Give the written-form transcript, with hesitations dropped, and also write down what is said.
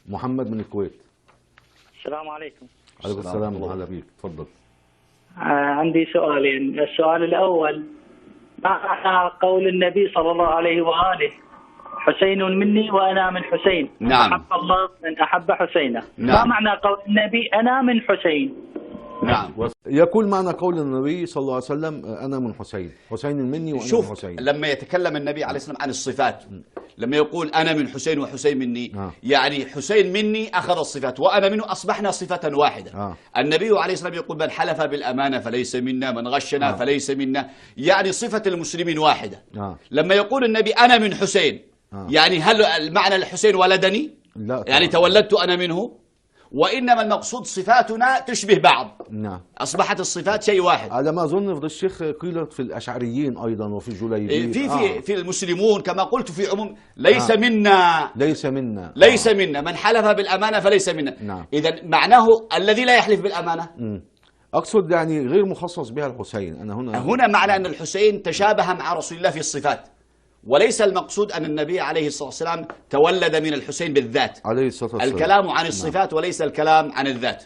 محمد من الكويت. السلام عليكم. عليكم السلام وأهلا بيك، تفضل. عندي سؤالين. السؤال الأول، ما معنى قول النبي صلى الله عليه وآله حسين مني وأنا من حسين؟ نعم. أحب الله من أحب حسينه. نعم. ما معنى قول النبي أنا من حسين؟ نعم. يقول معنى قول النبي صلى الله عليه وسلم أنا من حسين، حسين مني وأنا من شوف، حسين. لما يتكلم النبي عليه السلام عن الصفات، لما يقول أنا من حسين وحسين مني، يعني حسين مني أخذ الصفات وأنا منه أصبحنا صفة واحدة. النبي عليه السلام يقول من حلف بالأمانة فليس منا، من غشنا فليس منا، يعني صفة المسلمين واحدة. لما يقول النبي أنا من حسين، يعني هل معنى الحسين ولدني؟ لا، يعني تولدت أنا منه؟ وإنما المقصود صفاتنا تشبه بعض. نعم. أصبحت الصفات شيء واحد. على ما أظن فضل الشيخ قيلت في الأشعريين أيضا وفي الجليبيين. في المسلمون كما قلت في عموم ليس منا. ليس منا. ليس منا، من حلف بالأمانة فليس منا. نعم. إذا معناه الذي لا يحلف بالأمانة. أقصد يعني غير مخصص بها الحسين. أنا هنا معنى أن الحسين تشابه مع رسول الله في الصفات، وليس المقصود أن النبي عليه الصلاة والسلام تولد من الحسين بالذات. عليه الصلاة والسلام. الكلام عن الصفات وليس الكلام عن الذات.